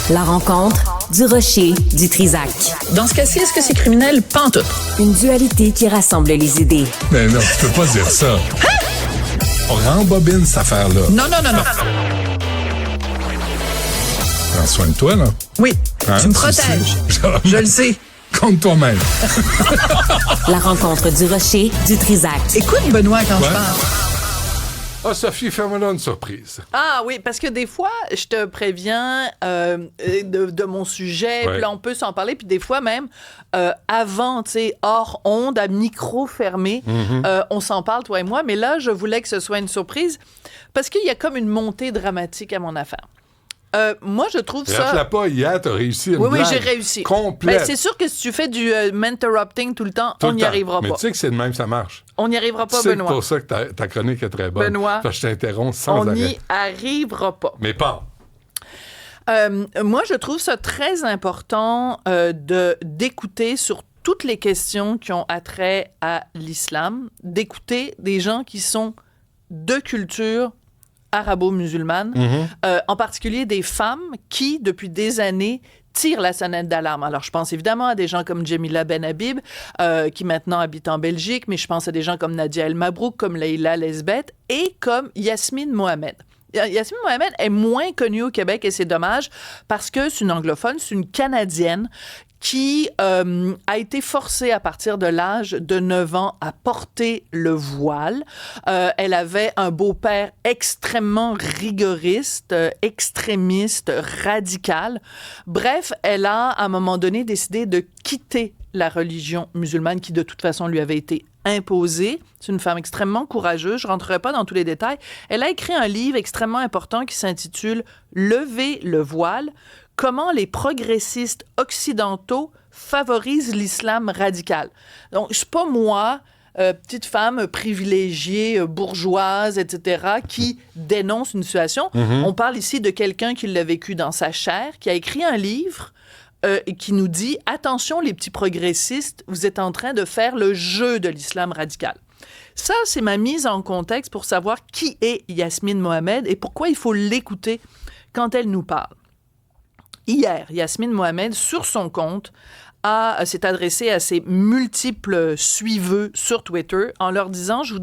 La rencontre du rocher du Trisac. Dans ce cas-ci, est-ce que c'est criminel? Pas en tout. Une dualité qui rassemble les idées. Mais non, tu peux pas dire ça. Hein? On rembobine cette affaire-là. Non. Prends soin de toi, là. Oui, Hein? tu me protèges. Je le sais. Contre toi-même. La rencontre du rocher du Trisac. Écoute, Benoît, quand je Ouais. parle. Ah, Sophie, fais-moi une surprise. Ah oui, parce que des fois, je te préviens de mon sujet, Ouais. puis là, on peut s'en parler, puis des fois même, avant, tu sais, hors onde, à micro fermé, on s'en parle, toi et moi, mais là, je voulais que ce soit une surprise, parce qu'il y a comme une montée dramatique à mon affaire. Moi, je trouve ça... Rate-la pas, hier, t'as réussi une Oui, blague j'ai réussi. complète. Ben, c'est sûr que si tu fais du m'interrupting tout le temps, Tout on le n'y temps. arrivera Mais pas. tu sais que c'est de même, ça marche. On n'y arrivera pas, C'est Benoît. pour ça que ta chronique est très bonne. Benoît, Fait que je t'interromps sans On arrêt. n'y arrivera pas. Mais pas. Moi, je trouve ça très important d'écouter sur toutes les questions qui ont attrait à l'islam, d'écouter des gens qui sont de culture arabo-musulmane, en particulier des femmes qui, depuis des années, tirent la sonnette d'alarme. Alors, je pense évidemment à des gens comme Jamila Ben Habib, qui maintenant habite en Belgique, mais je pense à des gens comme Nadia El Mabrouk, comme Leila Lesbeth et comme Yasmine Mohamed. Yasmine Mohamed est moins connue au Québec et c'est dommage parce que c'est une anglophone, c'est une Canadienne qui a été forcée à partir de l'âge de 9 ans à porter le voile. Elle avait un beau-père extrêmement rigoriste, extrémiste, radical. Bref, elle a à un moment donné décidé de quitter la religion musulmane qui de toute façon lui avait été imposée. C'est une femme extrêmement courageuse. Je ne rentrerai pas dans tous les détails. Elle a écrit un livre extrêmement important qui s'intitule « Lever le voile ». Comment les progressistes occidentaux favorisent l'islam radical. Donc, c'est pas moi, petite femme privilégiée, bourgeoise, etc., qui dénonce une situation. On parle ici de quelqu'un qui l'a vécu dans sa chair, qui a écrit un livre et qui nous dit « Attention, les petits progressistes, vous êtes en train de faire le jeu de l'islam radical. » Ça, c'est ma mise en contexte pour savoir qui est Yasmine Mohamed et pourquoi il faut l'écouter quand elle nous parle. Hier, Yasmine Mohamed, sur son compte, s'est adressée à ses multiples suiveux sur Twitter en leur disant « Je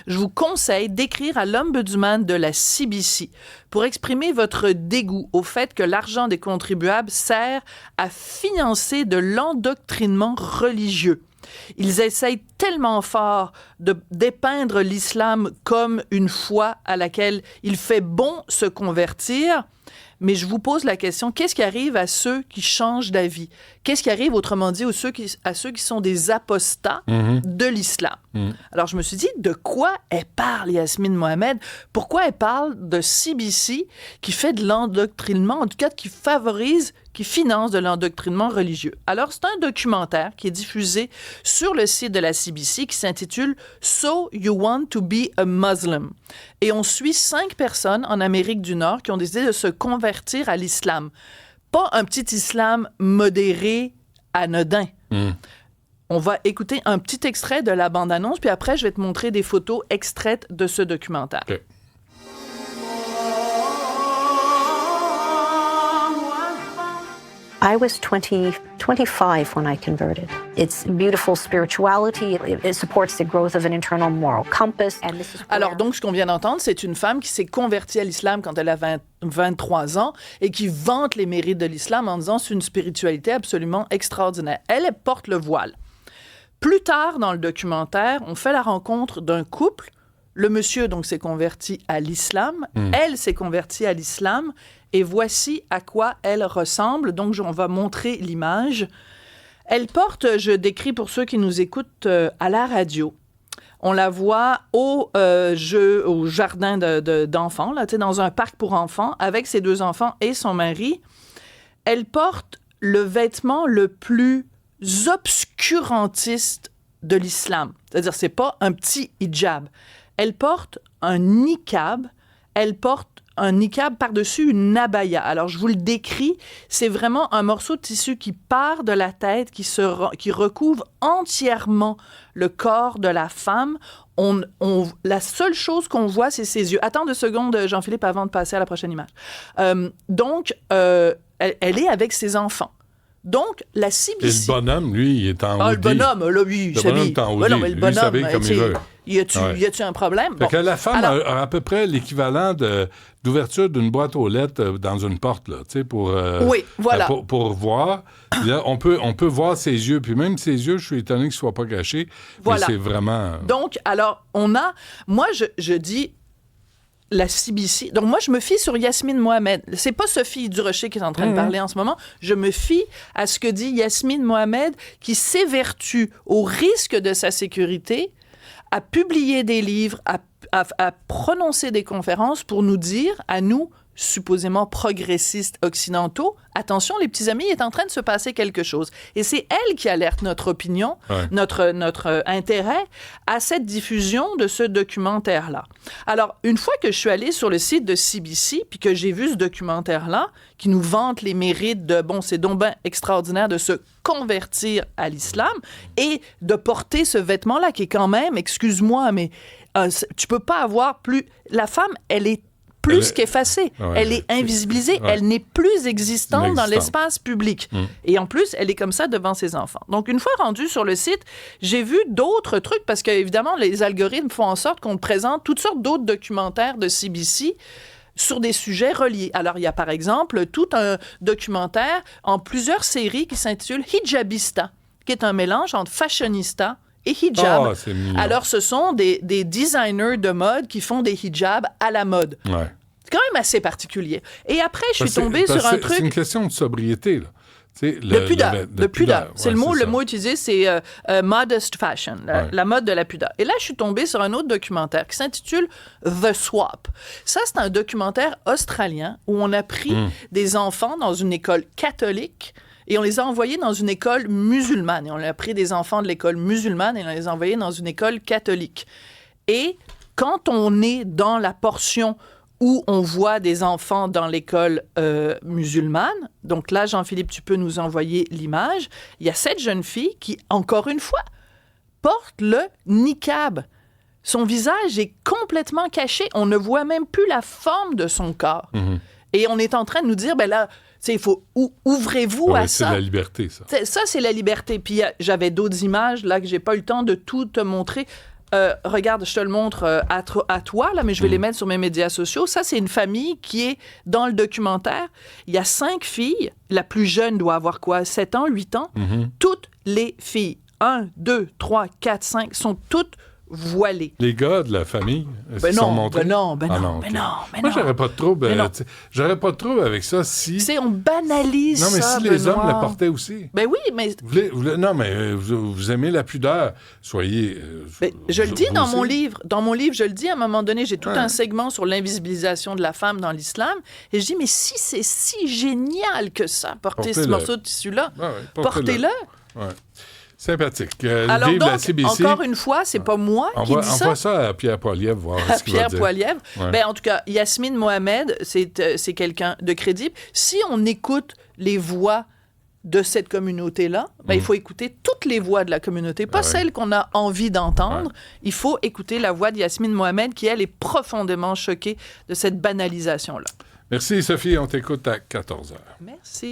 vous conseille d'écrire à l'ombudsman de la CBC pour exprimer votre dégoût au fait que l'argent des contribuables sert à financer de l'endoctrinement religieux. Ils essayent tellement fort de dépeindre l'islam comme une foi à laquelle il fait bon se convertir. Mais je vous pose la question, qu'est-ce qui arrive à ceux qui changent d'avis? Qu'est-ce qui arrive, autrement dit, à ceux qui sont des apostats de l'islam? Alors, je me suis dit, de quoi elle parle, Yasmine Mohamed? Pourquoi elle parle de CBC qui fait de l'endoctrinement, en tout cas qui favorise, qui finance de l'endoctrinement religieux? Alors, c'est un documentaire qui est diffusé sur le site de la CBC qui s'intitule « So You Want to be a Muslim ». Et on suit 5 personnes en Amérique du Nord qui ont décidé de se convertir à l'islam. Pas un petit islam modéré, anodin. On va écouter un petit extrait de la bande-annonce, puis après, je vais te montrer des photos extraites de ce documentaire. OK. I was 25 when I converted. It's beautiful spirituality. It supports the growth of an internal moral compass. And this is Alors, donc, ce qu'on vient d'entendre, c'est une femme qui s'est convertie à l'islam quand elle a 23 ans et qui vante les mérites de l'islam en disant c'est une spiritualité absolument extraordinaire. Elle porte le voile. Plus tard dans le documentaire, on fait la rencontre d'un couple. Le monsieur, donc, s'est converti à l'islam. Elle s'est convertie à l'islam. Et voici à quoi elle ressemble. Donc, on va montrer l'image. Elle porte, je décris pour ceux qui nous écoutent à la radio, on la voit au jardin d'enfants, là, dans un parc pour enfants, avec ses 2 enfants et son mari. Elle porte le vêtement le plus obscurantiste de l'islam. C'est-à-dire, c'est pas un petit hijab. Elle porte un niqab. Elle porte un niqab par-dessus une abaya. Alors, je vous le décris, c'est vraiment un morceau de tissu qui part de la tête, qui recouvre entièrement le corps de la femme. la seule chose qu'on voit, c'est ses yeux. Attends 2 secondes, Jean-Philippe, avant de passer à la prochaine image. Donc, elle est avec ses enfants. Donc, la CBC... Et le bonhomme, lui, il est en hoodie. Le bonhomme, là, lui, le bonhomme est en hoodie. Non, mais le lui, bonhomme, s'habille comme il veut. Y a-tu un problème? Fait que la femme a à peu près l'équivalent d'ouverture d'une boîte aux lettres dans une porte, là, tu sais, pour... oui, voilà. Pour voir. Là, on peut voir ses yeux. Puis même ses yeux, je suis étonné qu'ils ne soient pas cachés. Voilà. Mais c'est vraiment... Donc, alors, on a... Moi, je dis... La CBC. Donc, moi, je me fie sur Yasmine Mohamed. C'est pas Sophie Durocher qui est en train de parler en ce moment. Je me fie à ce que dit Yasmine Mohamed, qui s'évertue au risque de sa sécurité à publier des livres, à prononcer des conférences pour nous dire, à nous, supposément progressistes occidentaux, attention, les petits amis, il est en train de se passer quelque chose. Et c'est elle qui alerte notre opinion, notre intérêt à cette diffusion de ce documentaire-là. Alors, une fois que je suis allée sur le site de CBC, puis que j'ai vu ce documentaire-là, qui nous vante les mérites de, c'est donc ben extraordinaire de se convertir à l'islam et de porter ce vêtement-là, qui est quand même, excuse-moi, mais tu peux pas avoir plus... La femme, elle est plus qu'effacée. Elle est invisibilisée. Elle n'est plus existante dans l'espace public. Et en plus, elle est comme ça devant ses enfants. Donc, une fois rendue sur le site, j'ai vu d'autres trucs parce qu'évidemment, les algorithmes font en sorte qu'on présente toutes sortes d'autres documentaires de CBC sur des sujets reliés. Alors, il y a par exemple tout un documentaire en plusieurs séries qui s'intitule Hijabista, qui est un mélange entre fashionista et hijab. Oh, c'est mignon. Alors, ce sont des designers de mode qui font des hijabs à la mode. Ouais. C'est quand même assez particulier. Et après, je suis tombée sur un truc... C'est une question de sobriété, là. De pudeur. C'est ouais, le mot utilisé, c'est modest fashion, la mode de la pudeur. Et là, je suis tombée sur un autre documentaire qui s'intitule The Swap. Ça, c'est un documentaire australien où on a pris des enfants dans une école catholique et on les a envoyés dans une école musulmane. Et on a pris des enfants de l'école musulmane et on les a envoyés dans une école catholique. Et quand on est dans la portion où on voit des enfants dans l'école musulmane, donc là, Jean-Philippe, tu peux nous envoyer l'image, il y a cette jeune fille qui, encore une fois, porte le niqab. Son visage est complètement caché. On ne voit même plus la forme de son corps. Et on est en train de nous dire, ben là, il faut ouvrez-vous à ça. C'est la liberté, ça. Ça, c'est la liberté. Puis j'avais d'autres images, là, que j'ai pas eu le temps de tout te montrer. Regarde, je te le montre à toi, là, mais je vais les mettre sur mes médias sociaux. Ça, c'est une famille qui est dans le documentaire. Il y a 5 filles. La plus jeune doit avoir quoi? 7 ans, 8 ans? Toutes les filles, 1, 2, 3, 4, 5, sont toutes voilées. Les gars de la famille sont montrés? Non. Moi, j'aurais pas de trouble. J'aurais pas de trouble avec ça si... Tu sais, on banalise ça, non, mais si les hommes la portaient aussi. Ben oui, mais... Non, mais vous aimez la pudeur. Soyez... je le dis dans mon livre. Dans mon livre, je le dis, à un moment donné, j'ai tout un segment sur l'invisibilisation de la femme dans l'islam. Et je dis, mais si c'est si génial que ça, porter ce morceau de tissu-là, portez-le. Ouais. Sympathique. Alors donc, la CBC, encore une fois, c'est pas moi qui dis ça. Envoie ça à Pierre Poilievre, voir ce qu'il va dire. Pierre Poilievre. Ouais. Ben, en tout cas, Yasmine Mohamed, c'est quelqu'un de crédible. Si on écoute les voix de cette communauté-là, ben, il faut écouter toutes les voix de la communauté, pas celles qu'on a envie d'entendre. Il faut écouter la voix de Yasmine Mohamed qui, elle, est profondément choquée de cette banalisation-là. Merci, Sophie. On t'écoute à 14h. Merci.